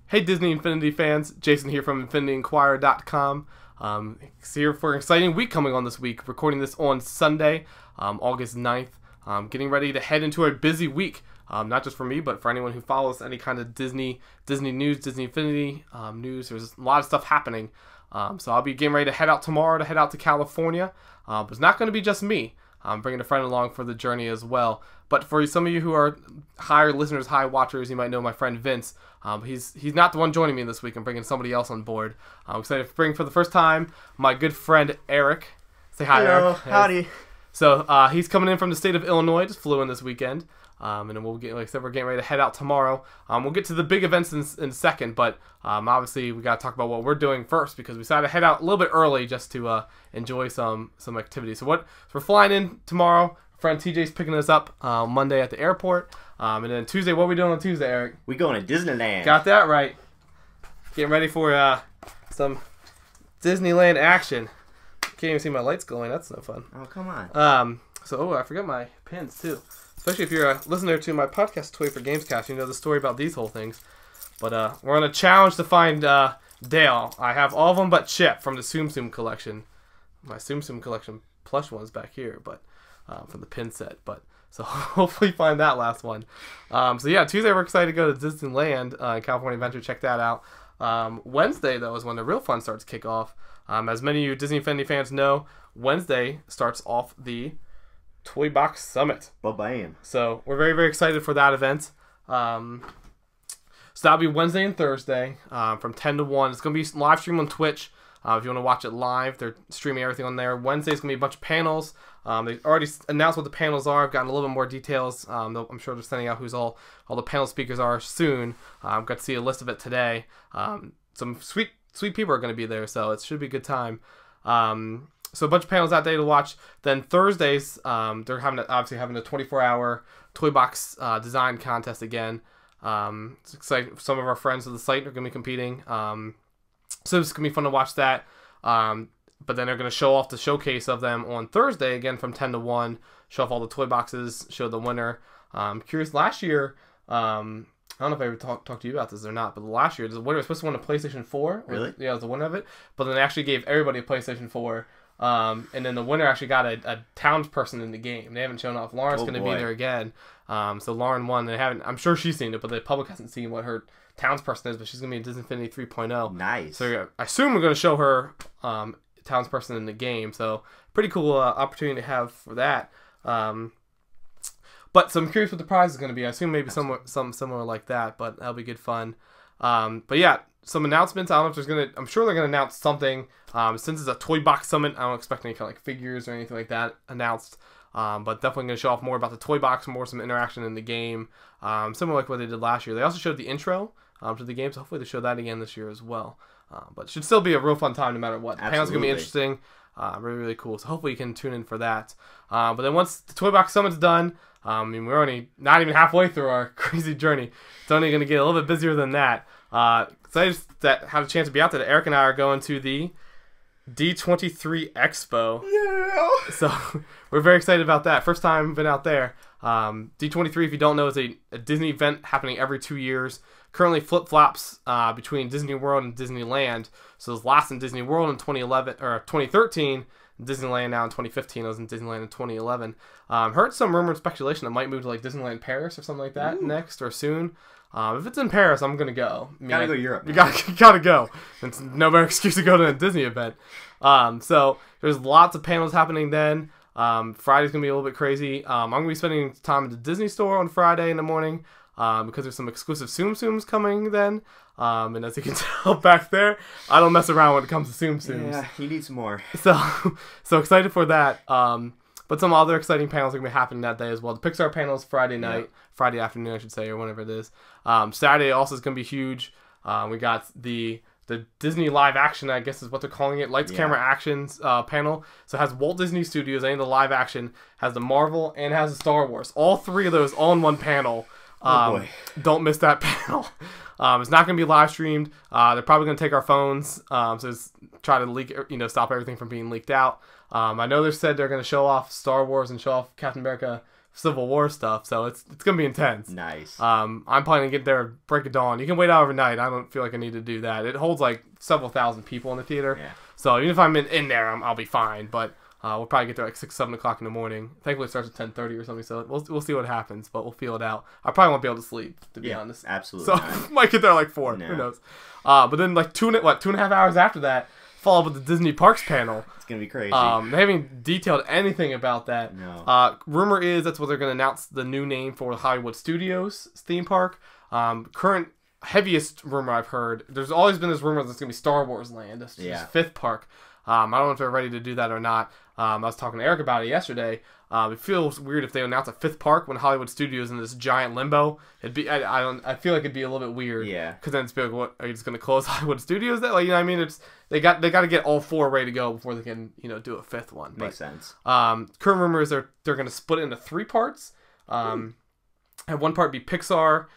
Hey Disney Infinity fans, Jason here from InfinityInquire.com. Here for an exciting week coming on this week. Recording this on Sunday, August 9th. Getting ready to head into a busy week. Not just for me, but for anyone who follows any kind of Disney news, Disney Infinity news. There's a lot of stuff happening. So I'll be getting ready to head out tomorrow to head out to California. But it's not going to be just me. I'm bringing a friend along for the journey as well. But for some of you who are higher listeners, high watchers, you might know my friend Vince. He's not the one joining me this week. I'm bringing somebody else on board. I'm excited to bring for the first time my good friend Eric. Say hi, Hello. Eric. Howdy. So he's coming in from the state of Illinois. Just flew in this weekend. And then we'll get, like I said, we're getting ready to head out tomorrow. We'll get to the big events in a second, but obviously we got to talk about what we're doing first because we decided to head out a little bit early just to enjoy some activity. So we're flying in tomorrow. Friend TJ's picking us up Monday at the airport. And then Tuesday, what are we doing on Tuesday, Eric? We going to Disneyland. Got that right. Getting ready for some Disneyland action. Can't even see my lights going. That's no fun. Oh, come on. I forgot my pins too. Especially if you're a listener to my podcast, Toy for Gamescast, you know the story about these whole things. But we're on a challenge to find Dale. I have all of them but Chip from the Tsum Tsum collection. My Tsum Tsum collection plush one's back here, but from the pin set. But so hopefully find that last one. So yeah, Tuesday we're excited to go to Disneyland, California Adventure. Check that out. Wednesday though is when the real fun starts to kick off. As many of you Disney Infinity fans know, Wednesday starts off the Toy Box Summit. Ba-bam. So we're very, very excited for that event. So that'll be Wednesday and Thursday from 10 to 1. It's going to be live stream on Twitch. If you want to watch it live, they're streaming everything on there. Wednesday's going to be a bunch of panels. They already announced what the panels are. I've gotten a little bit more details. I'm sure they're sending out who's all the panel speakers are soon. I've got to see a list of it today. Some sweet people are going to be there, so it should be a good time. So a bunch of panels that day to watch. Then Thursdays, they're obviously having a 24-hour toy box design contest again. It's exciting. Some of our friends of the site are going to be competing. So it's going to be fun to watch that. But then they're going to show off the showcase of them on Thursday again from 10 to 1. Show off all the toy boxes. Show the winner. Curious, last year, I don't know if I ever talked to you about this or not, but last year the winner was supposed to win a PlayStation 4. Really? Yeah, it was the winner of it. But then they actually gave everybody a PlayStation 4. And then the winner actually got a townsperson in the game. They haven't shown off. Lauren's going to be there again. So Lauren won. They haven't. I'm sure she's seen it, but the public hasn't seen what her townsperson is. But she's going to be in Disney Infinity 3.0. Nice. So I assume we're going to show her townsperson in the game. So pretty cool opportunity to have for that. But so I'm curious what the prize is going to be. I assume maybe somewhere similar like that. But that'll be good fun. But yeah. Some announcements. I don't know if I'm sure they're gonna announce something. Since it's a Toy Box Summit, I don't expect any kind of like figures or anything like that announced. But definitely gonna show off more about the Toy Box, some interaction in the game. Similar like what they did last year. They also showed the intro to the game, so hopefully they show that again this year as well. But it should still be a real fun time no matter what. The panel's gonna be interesting. Really, really cool. So hopefully you can tune in for that. But then once the Toy Box Summit's done, I mean we're only not even halfway through our crazy journey. It's only gonna get a little bit busier than that. Excited that have a chance to be out there. Eric and I are going to the D23 Expo. Yeah. So we're very excited about that. First time been out there. D23, if you don't know, is a Disney event happening every 2 years. Currently flip-flops between Disney World and Disneyland. So it was last in Disney World in 2013. Disneyland now in 2015. I was in Disneyland in 2011. Heard some rumor and speculation that might move to like Disneyland Paris or something like that next or soon. If it's in Paris, I'm gonna go. Gotta go Europe. You gotta go. It's no better excuse to go to a Disney event. So there's lots of panels happening then. Friday's gonna be a little bit crazy. I'm gonna be spending time at the Disney store on Friday in the morning because there's some exclusive Tsum Tsums coming then. And as you can tell back there, I don't mess around when it comes to Tsum Tsums. Yeah, he needs more. So excited for that. But some other exciting panels are going to be happening that day as well. The Pixar panel is Friday night, Friday afternoon, I should say, or whenever it is. Saturday also is going to be huge. We got the Disney live action, I guess is what they're calling it, Lights, Camera, Actions panel. So it has Walt Disney Studios, and the live action, has the Marvel, and has the Star Wars. All three of those all in one panel. Oh boy. Don't miss that panel. It's not going to be live streamed. They're probably going to take our phones, so just try to stop everything from being leaked out. I know they said they're going to show off Star Wars and show off Captain America Civil War stuff, so it's gonna be intense. Nice. I'm planning to get there break of dawn. You can wait out overnight. I don't feel like I need to do that. It holds like several thousand people in the theater, so even if I'm in there, I'll be fine. But we'll probably get there like 6, 7 o'clock in the morning. Thankfully, it starts at 10:30 or something, so we'll see what happens. But we'll feel it out. I probably won't be able to sleep, to be honest. Absolutely. So might get there like 4. No. Who knows? But then like 2.5 hours after that, follow up with the Disney Parks panel. It's gonna be crazy. They haven't detailed anything about that. No. Rumor is that's what they're going to announce the new name for Hollywood Studios theme park. Current heaviest rumor I've heard. There's always been this rumor that it's going to be Star Wars Land. That's his 5th park. I don't know if they're ready to do that or not. I was talking to Eric about it yesterday. It feels weird if they announce a 5th park when Hollywood Studios in this giant limbo. It'd be I feel like it'd be a little bit weird. Yeah. Because then it's be like, what, are you just going to close Hollywood Studios? That, like, you know what I mean? It's they got to get all 4 ready to go before they can do a 5th one. Makes sense. Current rumor is they're going to split it into 3 parts. Have one part be Pixar,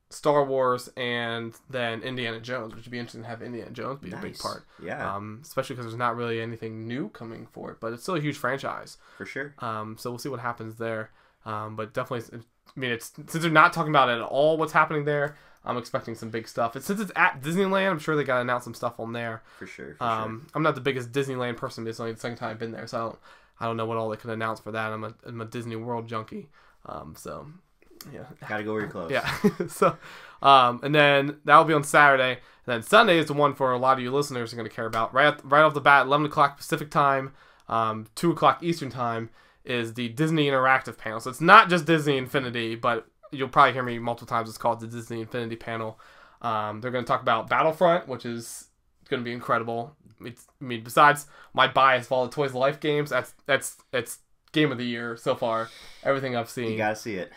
Star Wars, and then Indiana Jones, which would be interesting to have Indiana Jones be a big part. Yeah. Especially because there's not really anything new coming for it, but it's still a huge franchise. For sure. So we'll see what happens there. But definitely, I mean, since they're not talking about it at all what's happening there, I'm expecting some big stuff. Since it's at Disneyland, I'm sure they got to announce some stuff on there. For sure. I'm not the biggest Disneyland person, but it's only the second time I've been there, so I don't know what all they could announce for that. I'm a Disney World junkie. So yeah, gotta go where you're close. Yeah. So and then that'll be on Saturday, and then Sunday is the one for a lot of you listeners are going to care about. Right off the bat, 11 o'clock Pacific time, 2 o'clock Eastern time is the Disney Interactive panel. So it's not just Disney Infinity, but you'll probably hear me multiple times. It's called the Disney Infinity panel. They're going to talk about Battlefront, which is going to be incredible. Besides my bias of all the Toys to Life games, that's game of the year so far. Everything I've seen. You gotta see it.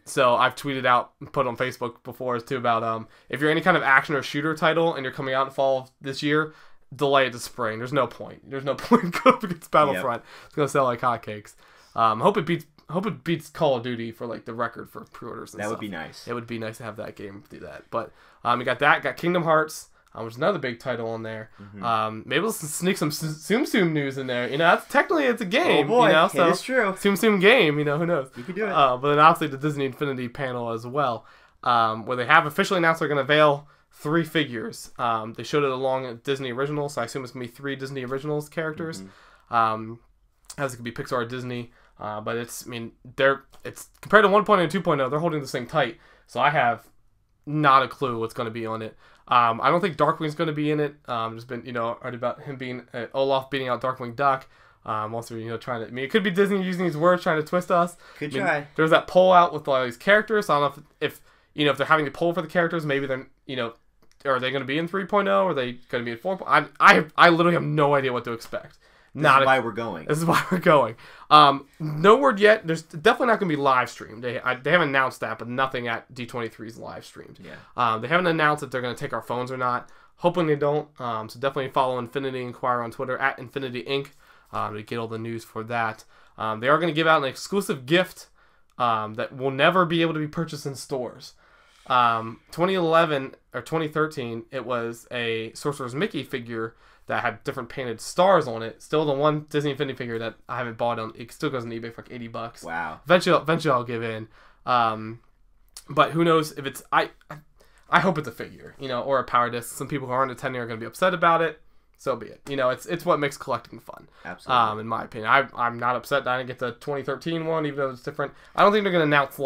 So I've tweeted out, put on Facebook before too about if you're any kind of action or shooter title and you're coming out in fall of this year, delay it to spring. There's no point. There's no point going up against Battlefront. Yep. It's gonna sell like hotcakes. Hope it beats Call of Duty for like the record for pre-orders and stuff. That would be nice. It would be nice to have that game do that. But we got that. Got Kingdom Hearts. Which is another big title on there. Mm-hmm. Maybe we'll sneak some Tsum Tsum news in there. That's technically it's a game. Oh boy, so it is true. Tsum Tsum game. Who knows? You could do it. But then obviously the Disney Infinity panel as well, where they have officially announced they're going to unveil 3 figures. They showed it along at Disney Originals, so I assume it's going to be 3 Disney Originals characters. Mm-hmm. As it could be Pixar or Disney, but it's compared to 1.0 and 2.0, they're holding this thing tight. So I have not a clue what's going to be on it. I don't think Darkwing's going to be in it. There's been, already about him being Olaf beating out Darkwing Duck. Also, trying to. It could be Disney using these words trying to twist us. Could try. There was that poll out with all these characters. So I don't know if they're having to poll for the characters. Maybe they're, are they going to be in 3.0? Or are they going to be in 4? I literally have no idea what to expect. This is why we're going. This is why we're going. No word yet. There's definitely not going to be live streamed. They haven't announced that, but nothing at D23's live streamed. Yeah. They haven't announced if they're going to take our phones or not. Hoping they don't. So definitely follow Infinity Inquire on Twitter at Infinity Inc. To get all the news for that. They are going to give out an exclusive gift that will never be able to be purchased in stores. 2011 or 2013, it was a Sorcerer's Mickey figure that had different painted stars on it. Still the one Disney Infinity figure that I haven't bought on. It still goes on eBay for like $80. Wow. Eventually I'll give in. But who knows if it's... I hope it's a figure, or a power disc. Some people who aren't attending are going to be upset about it. So be it. It's what makes collecting fun. Absolutely. In my opinion. I'm not upset that I didn't get the 2013 one, even though it's different. I don't think they're going to announce,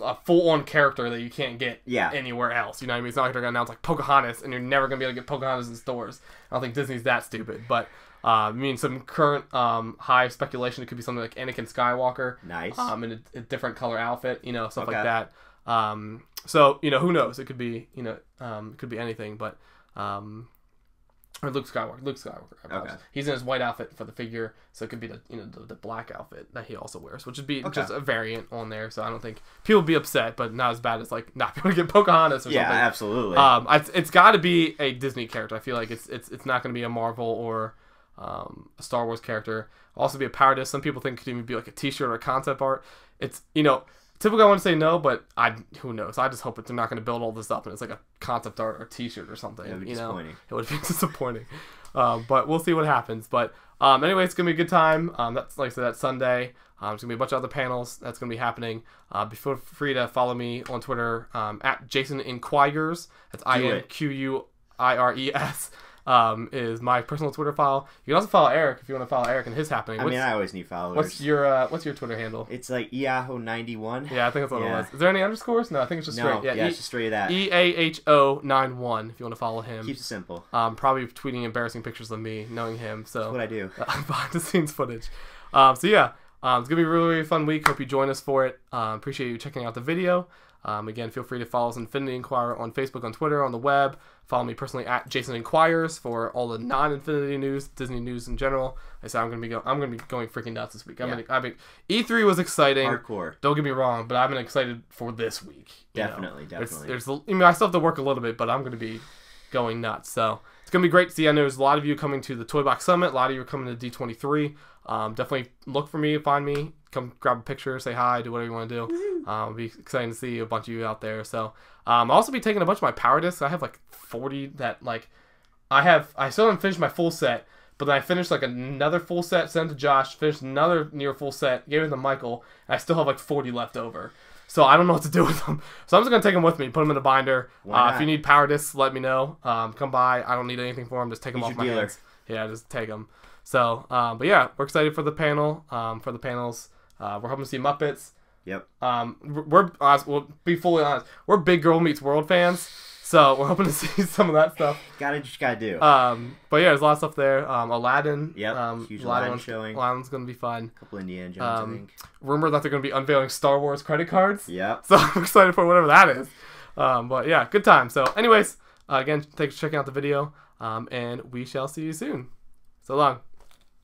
a full-on character that you can't get anywhere else. You know what I mean? It's not like they're going to announce, Pocahontas, and you're never going to be able to get Pocahontas in stores. I don't think Disney's that stupid. But, some current high speculation, it could be something like Anakin Skywalker. Nice. In a different color outfit, stuff like that. So, who knows? It could be, it could be anything, but... Or Luke Skywalker. Okay. He's in his white outfit for the figure, so it could be the black outfit that he also wears, which would be just a variant on there. So I don't think people would be upset, but not as bad as not being able to get Pocahontas or something. Yeah, absolutely. It's got to be a Disney character. I feel like it's not going to be a Marvel or a Star Wars character. Also be a power disc. Some people think it could even be like a T-shirt or a concept art. It's typically I want to say no, but who knows? I just hope that they're not going to build all this up and it's like a concept art or T-shirt or something. It would be you know, disappointing. it would be disappointing. But we'll see what happens. But anyway, it's gonna be a good time. That's like I said, that's Sunday. There's gonna be a bunch of other panels that's gonna be happening. Feel free to follow me on Twitter at Jason Inquires. That's INQUIRES. Is my personal Twitter file. You can also follow Eric if you want to follow Eric and his happening. I mean, I always need followers. What's your Twitter handle? It's like Eaho91. Yeah, I think that's what it was. Is there any underscores? No, I think it's just straight. Yeah, it's just straight that. EAHO91 if you want to follow him. Keeps it simple. Probably tweeting embarrassing pictures of me, knowing him. So that's what I do. Behind the scenes footage. So yeah, it's gonna be a really, really fun week. Hope you join us for it. Appreciate you checking out the video. Again, feel free to follow us Infinity Inquirer on Facebook, on Twitter, on the web. Follow me personally at Jason Inquires for all the non-Infinity news, Disney news in general. I said I'm gonna be going freaking nuts this week. I mean, E3 was exciting. Hardcore. Don't get me wrong, but I've been excited for this week. Definitely. I mean, I still have to work a little bit, but I'm gonna be going nuts. So it's gonna be great to see. I know there's a lot of you coming to the Toy Box Summit. A lot of you are coming to D23. Definitely look for me, find me, come grab a picture, say hi, do whatever you want to do. It'll be exciting to see a bunch of you out there. So I'll also be taking a bunch of my power discs. I have like 40 that like I still haven't finished my full set, but then I finished like another full set, sent to Josh, finished another near full set, gave it to Michael, and I still have like 40 left over. So I don't know what to do with them. So I'm just going to take them with me, put them in a binder. If you need power discs, let me know. Come by. I don't need anything for them. Just take them off my hands. Yeah, just take them. So, but yeah, we're excited for the panel, for the panels. We're hoping to see Muppets. Yep. We'll be fully honest. We're big Girl Meets World fans, so we're hoping to see some of that stuff. Just gotta do. But yeah, there's a lot of stuff there. Aladdin. Yep. Huge Aladdin showing. Aladdin's gonna be fun. A couple Indiana Jones, I think. Rumor that they're gonna be unveiling Star Wars credit cards. Yep. So I'm excited for whatever that is. But yeah, good time. So, anyways, again, thanks for checking out the video. And we shall see you soon. So long.